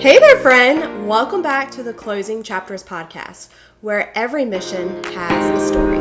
Hey there, friend! Welcome back to the Closing Chapters podcast, where every mission has a story.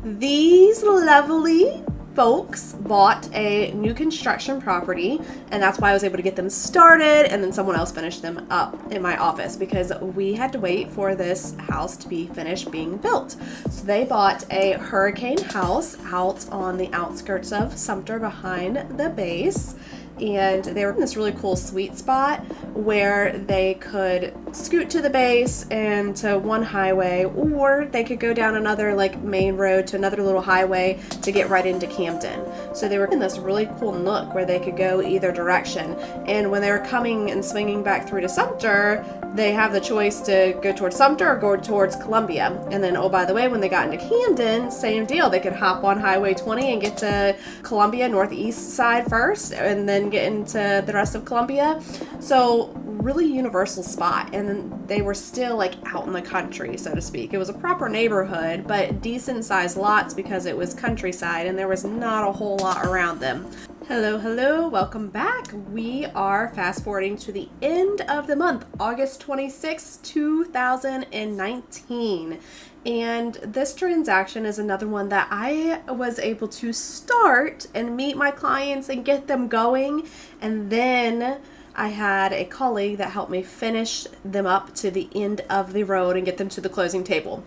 These lovely folks bought a new construction property, and that's why I was able to get them started, and then someone else finished them up in my office because we had to wait for this house to be finished being built. So they bought a hurricane house out on the outskirts of Sumter behind the base, and they were in this really cool sweet spot where they could scoot to the base and to one highway, or they could go down another main road to another little highway to get right into Camden. So they were in this really cool nook where they could go either direction. And when they were coming and swinging back through to Sumter, they have the choice to go towards Sumter or go towards Columbia. And then, oh, by the way, when they got into Camden, same deal. They could hop on Highway 20 and get to Columbia, northeast side first, and then get into the rest of Columbia. So really universal spot. And then they were still out in the country, so to speak. It was a proper neighborhood, but decent sized lots because it was countryside and there was not a whole lot around them. Hello, welcome back. We are fast forwarding to the end of the month, August 26, 2019. And this transaction is another one that I was able to start and meet my clients and get them going. And then I had a colleague that helped me finish them up to the end of the road and get them to the closing table.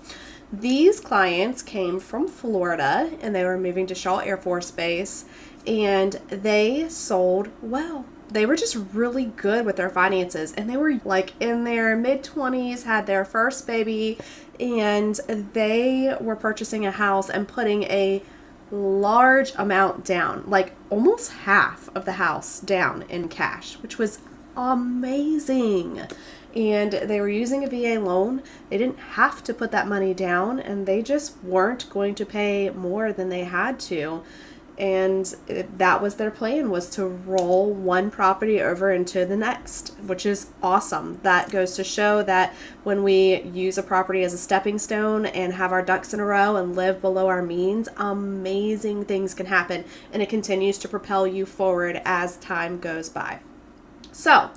These clients came from Florida and they were moving to Shaw Air Force Base, and they sold well. They were just really good with their finances, and they were in their mid-20s, had their first baby, and they were purchasing a house and putting a large amount down, almost half of the house down in cash, which was amazing. And they were using a VA loan. They didn't have to put that money down, and they just weren't going to pay more than they had to. And that was their plan, was to roll one property over into the next, which is awesome. That goes to show that when we use a property as a stepping stone and have our ducks in a row and live below our means, amazing things can happen, and it continues to propel you forward as time goes by. So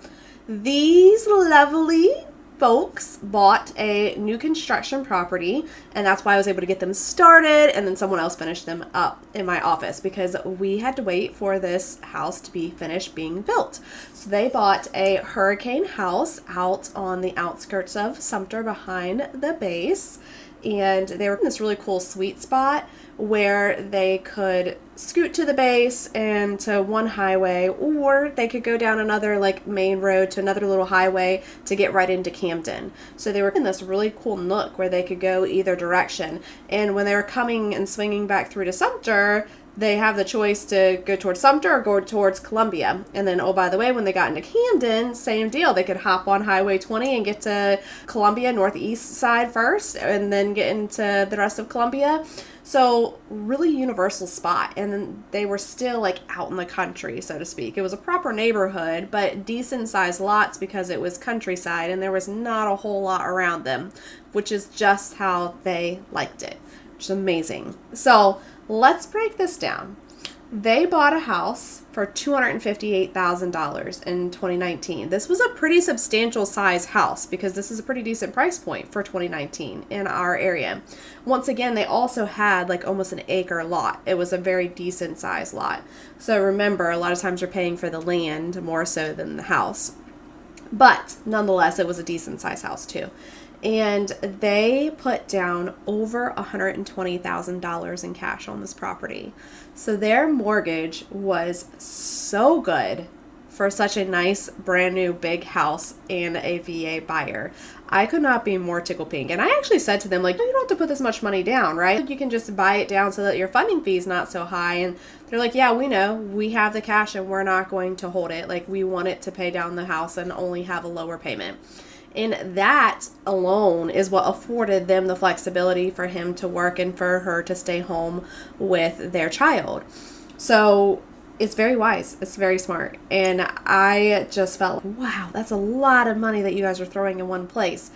these lovely folks bought a new construction property, and that's why I was able to get them started, and then someone else finished them up in my office because we had to wait for this house to be finished being built. So they bought a hurricane house out on the outskirts of Sumter behind the base, and they were in this really cool sweet spot where they could scoot to the base and to one highway, or they could go down another main road to another little highway to get right into Camden. So they were in this really cool nook where they could go either direction. And when they were coming and swinging back through to Sumter, they have the choice to go towards Sumter or go towards Columbia. And then, oh, by the way, when they got into Camden, same deal. They could hop on Highway 20 and get to Columbia, northeast side first, and then get into the rest of Columbia. So really universal spot. And then they were still out in the country, so to speak. It was a proper neighborhood, but decent sized lots because it was countryside and there was not a whole lot around them, which is just how they liked it, which is amazing. So let's break this down. They bought a house for $258,000 in 2019. This was a pretty substantial size house because this is a pretty decent price point for 2019 in our area. Once again, they also had almost an acre lot. It was a very decent size lot. So remember, a lot of times you're paying for the land more so than the house. But nonetheless, it was a decent size house too. And they put down over $120,000 in cash on this property. So their mortgage was so good for such a nice, brand new, big house and a VA buyer. I could not be more tickled pink. And I actually said to them, you don't have to put this much money down, right? You can just buy it down so that your funding fee is not so high. And they're like, yeah, we know. We have the cash and we're not going to hold it. We want it to pay down the house and only have a lower payment. And that alone is what afforded them the flexibility for him to work and for her to stay home with their child. So it's very wise. It's very smart. And I just felt, wow, that's a lot of money that you guys are throwing in one place.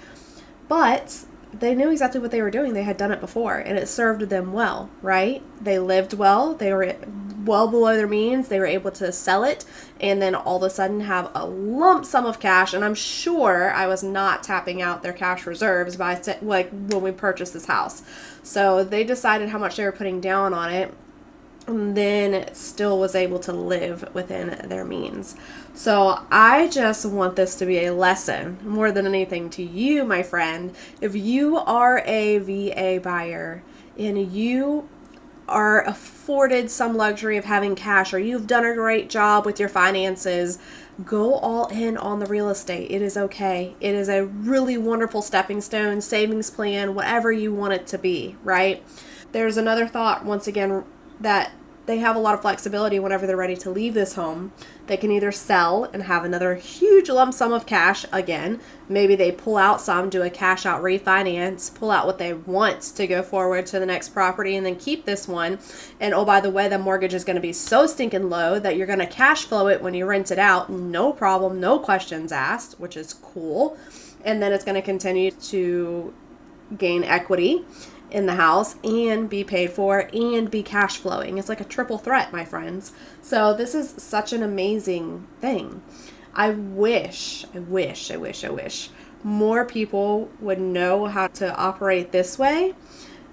But they knew exactly what they were doing. They had done it before, and it served them well, right? They lived well. They were well below their means. They were able to sell it and then all of a sudden have a lump sum of cash. And I'm sure I was not tapping out their cash reserves by like when we purchased this house. So they decided how much they were putting down on it, and then still was able to live within their means. So I just want this to be a lesson more than anything to you, my friend. If you are a VA buyer and you are afforded some luxury of having cash, or you've done a great job with your finances, go all in on the real estate. It is okay. It is a really wonderful stepping stone, savings plan, whatever you want it to be, right? There's another thought, once again, that they have a lot of flexibility whenever they're ready to leave this home. They can either sell and have another huge lump sum of cash again. Maybe they pull out some, do a cash out refinance, pull out what they want to go forward to the next property, and then keep this one. And oh, by the way, the mortgage is going to be so stinking low that you're going to cash flow it when you rent it out. No problem, no questions asked, which is cool. And then it's going to continue to gain equity in the house and be paid for and be cash flowing. It's like a triple threat, my friends. So this is such an amazing thing. I wish more people would know how to operate this way,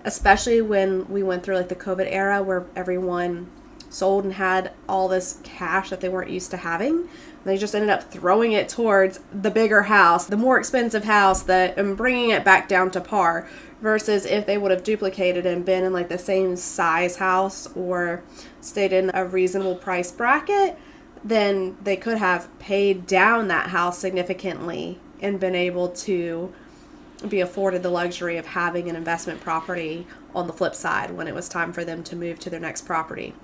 especially when we went through like the COVID era where everyone sold and had all this cash that they weren't used to having. They just ended up throwing it towards the bigger house, the more expensive house, and bringing it back down to par, versus if they would have duplicated and been in like the same size house or stayed in a reasonable price bracket, then they could have paid down that house significantly and been able to be afforded the luxury of having an investment property on the flip side when it was time for them to move to their next property.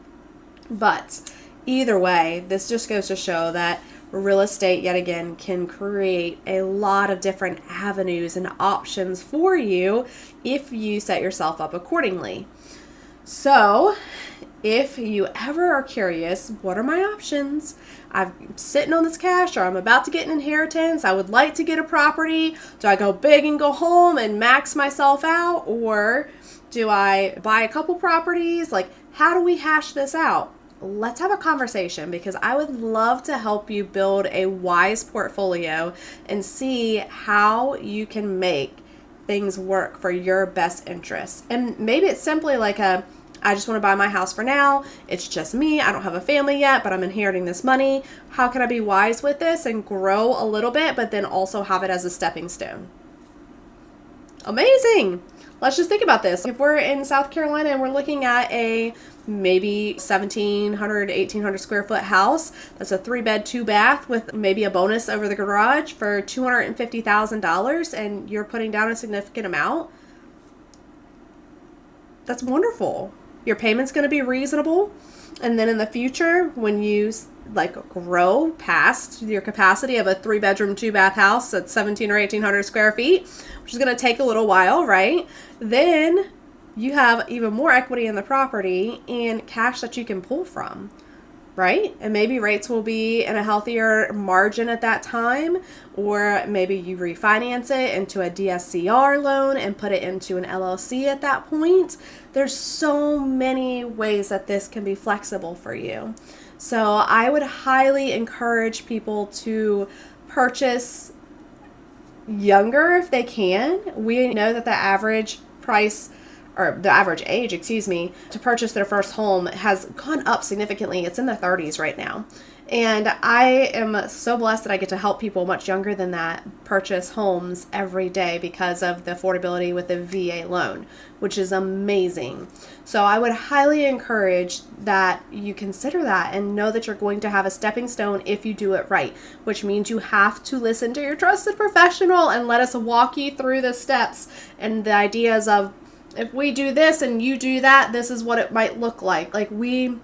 But either way, this just goes to show that real estate, yet again, can create a lot of different avenues and options for you if you set yourself up accordingly. So if you ever are curious, what are my options? I'm sitting on this cash, or I'm about to get an inheritance. I would like to get a property. Do I go big and go home and max myself out? Or do I buy a couple properties? Like, how do we hash this out? Let's have a conversation, because I would love to help you build a wise portfolio and see how you can make things work for your best interests. And maybe it's simply like I just want to buy my house for now. It's just me. I don't have a family yet, but I'm inheriting this money. How can I be wise with this and grow a little bit, but then also have it as a stepping stone? Amazing. Let's just think about this. If we're in South Carolina and we're looking at a maybe 1,700, 1,800 square foot house, that's a 3-bed, 2-bath with maybe a bonus over the garage for $250,000, and you're putting down a significant amount, that's wonderful. Your payment's going to be reasonable. And then in the future, when you like grow past your capacity of a 3-bedroom, 2-bath house that's 1,700 or 1,800 square feet, which is going to take a little while, right? Then you have even more equity in the property and cash that you can pull from, right? And maybe rates will be in a healthier margin at that time, or maybe you refinance it into a DSCR loan and put it into an LLC at that point. There's so many ways that this can be flexible for you. So I would highly encourage people to purchase younger if they can. We know that the average price, or the average age, to purchase their first home has gone up significantly. It's in the 30s right now. And I am so blessed that I get to help people much younger than that purchase homes every day because of the affordability with the VA loan, which is amazing. So I would highly encourage that you consider that and know that you're going to have a stepping stone if you do it right, which means you have to listen to your trusted professional and let us walk you through the steps and the ideas of, if we do this and you do that, this is what it might look like. Like, we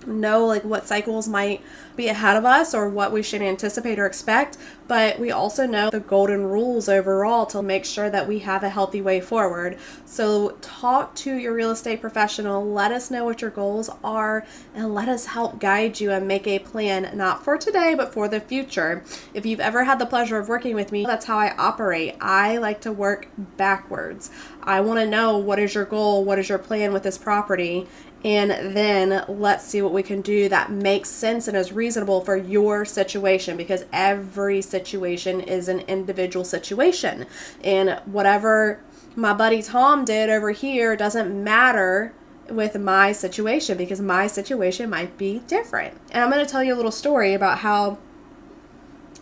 know like what cycles might be ahead of us or what we should anticipate or expect, but we also know the golden rules overall to make sure that we have a healthy way forward. So talk to your real estate professional, let us know what your goals are, and let us help guide you and make a plan, not for today, but for the future. If you've ever had the pleasure of working with me, that's how I operate. I like to work backwards. I want to know, what is your goal? What is your plan with this property? And then let's see what we can do that makes sense and is reasonable for your situation, because every situation is an individual situation. And whatever my buddy Tom did over here doesn't matter with my situation, because my situation might be different. And I'm going to tell you a little story about how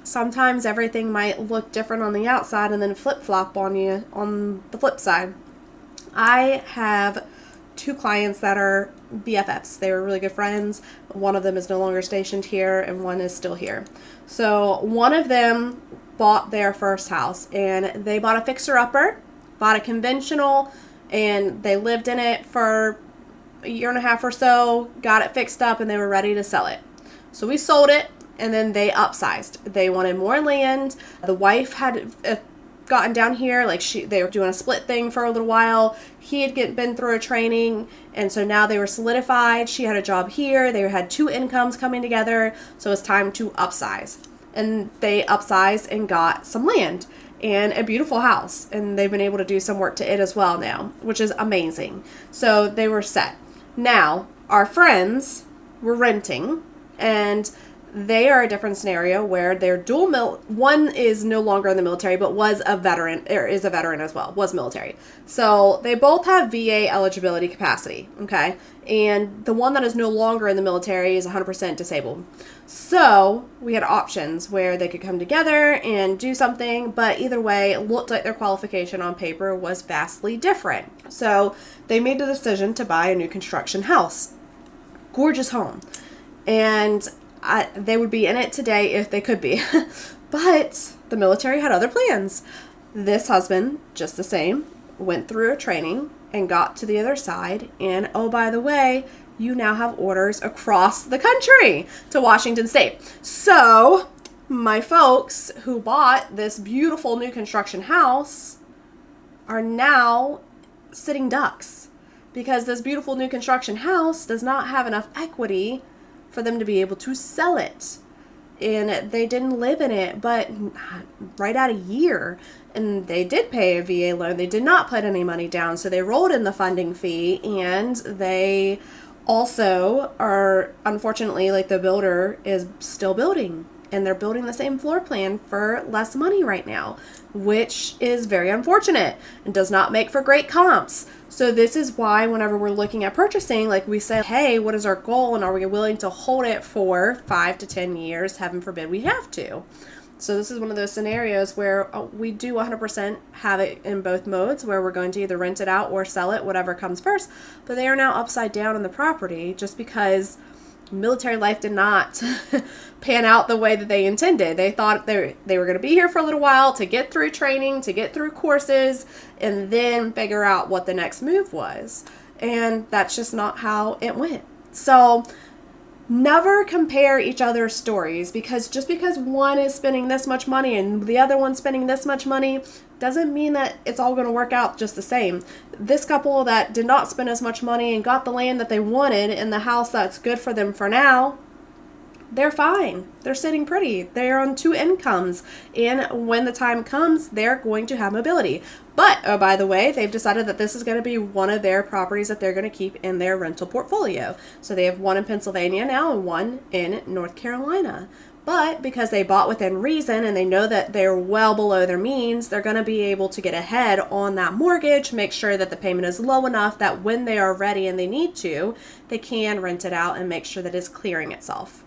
sometimes everything might look different on the outside and then flip-flop on you on the flip side. I have 2 clients that are BFFs. They were really good friends. One of them is no longer stationed here and one is still here. So one of them bought their first house and they bought a fixer-upper, bought a conventional, and they lived in it for a year and a half or so, got it fixed up, and they were ready to sell it. So we sold it, and then they upsized. They wanted more land. The wife had gotten down here, like they were doing a split thing for a little while. He had been through a training, and so now they were solidified. She had a job here. They had 2 incomes coming together, so it's time to upsize. And they upsized and got some land and a beautiful house, and they've been able to do some work to it as well now, which is amazing. So they were set. Now, our friends were renting, and they are a different scenario where they're one is no longer in the military, but was a veteran, or is a veteran as well, was military. So they both have VA eligibility capacity, okay? And the one that is no longer in the military is 100% disabled. So we had options where they could come together and do something, but either way, it looked like their qualification on paper was vastly different. So they made the decision to buy a new construction house. Gorgeous home. And they would be in it today if they could be. But the military had other plans. This husband, just the same, went through a training and got to the other side. And oh, by the way, you now have orders across the country to Washington State. So my folks who bought this beautiful new construction house are now sitting ducks, because this beautiful new construction house does not have enough equity for them to be able to sell it. And they didn't live in it, but right at a year. And they did pay a VA loan. They did not put any money down. So they rolled in the funding fee, and they also are, unfortunately, like the builder is still building. And they're building the same floor plan for less money right now, which is very unfortunate and does not make for great comps. So this is why whenever we're looking at purchasing, like we say, hey, what is our goal? And are we willing to hold it for 5 to 10 years? Heaven forbid we have to. So this is one of those scenarios where we do 100% have it in both modes, where we're going to either rent it out or sell it, whatever comes first. But they are now upside down on the property just because military life did not pan out the way that they intended. They thought they were going to be here for a little while to get through training, to get through courses, and then figure out what the next move was. And that's just not how it went. So never compare each other's stories, because just because one is spending this much money and the other one's spending this much money doesn't mean that it's all going to work out just the same. This couple that did not spend as much money and got the land that they wanted in the house that's good for them for now, they're fine. They're sitting pretty. They're on 2 incomes. And when the time comes, they're going to have mobility. But, oh, by the way, they've decided that this is going to be one of their properties that they're going to keep in their rental portfolio. So they have one in Pennsylvania now and one in North Carolina. But because they bought within reason and they know that they're well below their means, they're going to be able to get ahead on that mortgage, make sure that the payment is low enough that when they are ready and they need to, they can rent it out and make sure that it's clearing itself.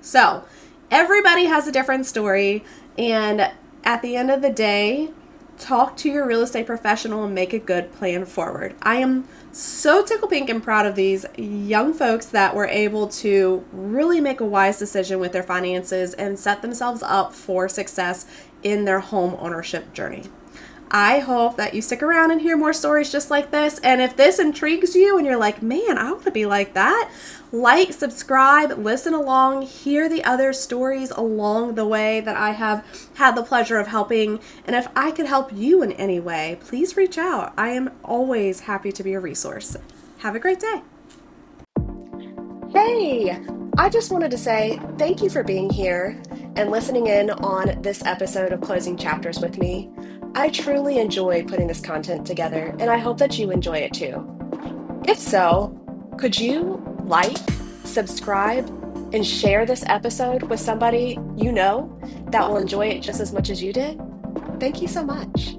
So everybody has a different story, and at the end of the day, talk to your real estate professional and make a good plan forward. I am so tickled pink and proud of these young folks that were able to really make a wise decision with their finances and set themselves up for success in their home ownership journey. I hope that you stick around and hear more stories just like this. And if this intrigues you and you're like, man, I want to be like that, like, subscribe, listen along, hear the other stories along the way that I have had the pleasure of helping. And if I could help you in any way, please reach out. I am always happy to be a resource. Have a great day. Hey, I just wanted to say thank you for being here and listening in on this episode of Closing Chapters with me. I truly enjoy putting this content together, and I hope that you enjoy it too. If so, could you like, subscribe, and share this episode with somebody you know that will enjoy it just as much as you did? Thank you so much.